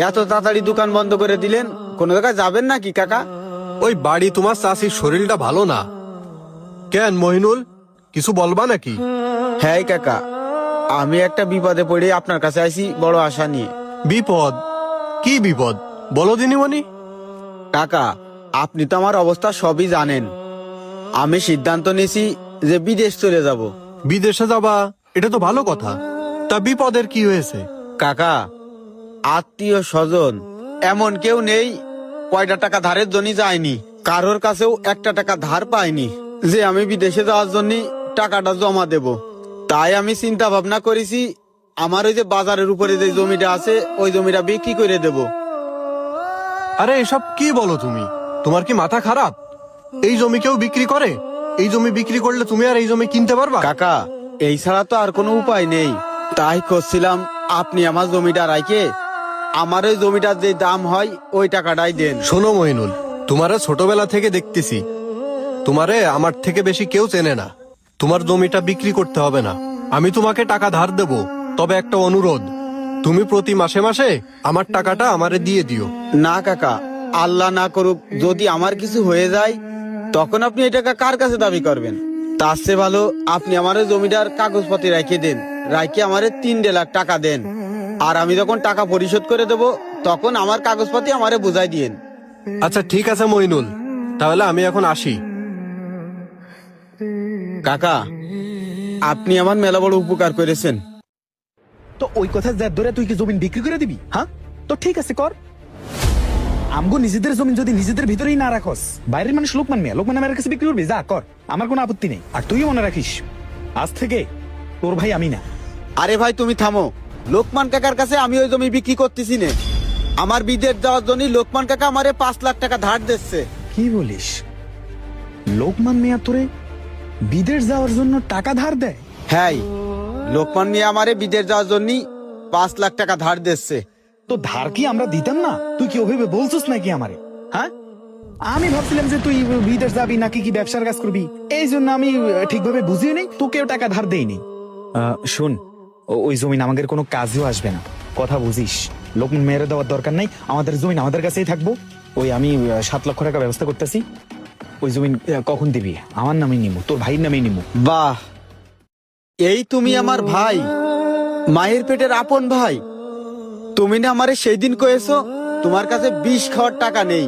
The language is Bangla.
এত তাড়াতাড়ি দোকান বন্ধ করে দিলেন, কোন জায়গায় যাবেন নাকি কাকা? ওই বাড়ি তোমার চাষির শরীরটা ভালো না। কেন মহিনুল, কিছু বলবা নাকি? হ্যাঁ কাকা, আমি একটা বিপদে পড়ে আপনার কাছে আইছি বড় আশা নিয়ে। বিপদ? কি বিপদ বলো দিনিমণি। কাকা, আপনি তো আমার অবস্থা সবই জানেন। আমি সিদ্ধান্ত নিয়েছি যে বিদেশ চলে যাব। বিদেশে যাবা? এটা তো ভালো কথা। তা বিপদের কি হয়েছে? কাকা, আত্মীয় স্বজন এমন কেউ নেই কয়টা টাকা ধারের জন্য যায়নি, কারোর কাছেও একটা টাকা ধার পাইনি যে আমি বিদেশে যাওয়ার জন্য টাকাটা জমা দেব। তাই আমি চিন্তা ভাবনা করেছি আমার ওই যে বাজারের উপরে যে জমিটা আছে ওই জমিটা বিক্রি করে দেব। আরে এসব কি বলো তুমি? তোমার কি মাথা খারাপ? এই জমি কেউ বিক্রি করে? এই জমি বিক্রি করলে তুমি আর এই জমি কিনতে পারবা? কাকা, এই ছাড়া তো আর কোনো উপায় নেই। তাই করছিলাম আপনি আমার জমিটা রাইখে আমার ওই জমিটার যে দাম হয় ওই টাকাটাই দেন। শোনো মইনুল, তোমারে ছোটবেলা থেকে দেখতেছি, তোমারে আমার থেকে বেশি কেউ চেনে না। তোমার জমিটা বিক্রি করতে হবে না, আমি তোমাকে টাকা ধার দেব। তবে একটা অনুরোধ, তুমি প্রতি মাসে মাসে আমার টাকাটা আমারে দিয়ে দিও। না কাকা, আল্লাহ না করুক যদি আমার কিছু হয়ে যায় তখন আপনি এই টাকা কার কাছে দাবি করবেন? তার চেয়ে ভালো আপনি আমার ওই জমিটার কাগজপাতি রাখে দেন, রাখে আমারে 3 লাখ টাকা দেন। আর আমি যখন টাকা পরিশোধ করে দেব তখন আমার কাগজপাতি আমারে বুঝাই দিয়েন। আচ্ছা ঠিক আছে মইনুল, তাহলে আমি এখন আসি। কাকা, আপনি আমার মেলা বড় উপকার করেছেন। তো ওই কথা যা ধরে তুই কি জমিন বিক্রি করে দিবি? হ্যাঁ, তো ঠিক আছে কর। আমগো নিজেদের জমিন যদি নিজেদের ভিতরেই না রাখস, বাইরের মানুষ লোকমান আমার কাছে বিক্রি করবি, যা কর, আমার কোনো আপত্তি নেই। আর তুইও মনে রাখিস, আজ থেকে তোর ভাই আমি না। আরে ভাই তুমি থামো, লোকমান কাকার কাছে আমি ওই জমি বিক্রি করতেছি না। আমার বিদেশ যাওয়ার জন্য লোকমান কাকা আমারে 5 লাখ টাকা ধার দিচ্ছে। কি বলিস? লোকমান মিয়া তোরে বিদেশ যাওয়ার জন্য টাকা ধার দেয়? হ্যাঁ, লোকমান মিয়া আমারে বিদেশ যাওয়ার জন্য 5 লাখ টাকা ধার দিচ্ছে। তো ধার কি আমরা দিতাম না? তুই কি ওভাবে বলছিস নাকি আমারে? হ্যাঁ, আমি ভাবছিলাম যে তুই বিদেশ যাবি নাকি কি ব্যবসার কাজ করবি, এই জন্য আমি ঠিকভাবে বুঝিয়ে নেই, তোকেও টাকা ধার দেইনি। শোন, ওই জমিন আমাদের কোনো কাজেও আসবে না, কথা বুঝিস। লোকমান মেয়েরে দেওয়ার দরকার নাই, আমাদের জমিন আমাদের কাছেই থাকবো। ওই আমি 7 লক্ষ টাকা ব্যবস্থা করতেছি, ওই জমিন কখন দিবি? আমার নামে নিমু, তোর ভাইয়ের নামে নিমু। বাহ, এই তুমি আমার ভাই, মায়ের পেটের আপন ভাই। তুমি না আমারে সেই দিন কয়েছো তোমার কাছে বিষ খাওয়ার টাকা নেই।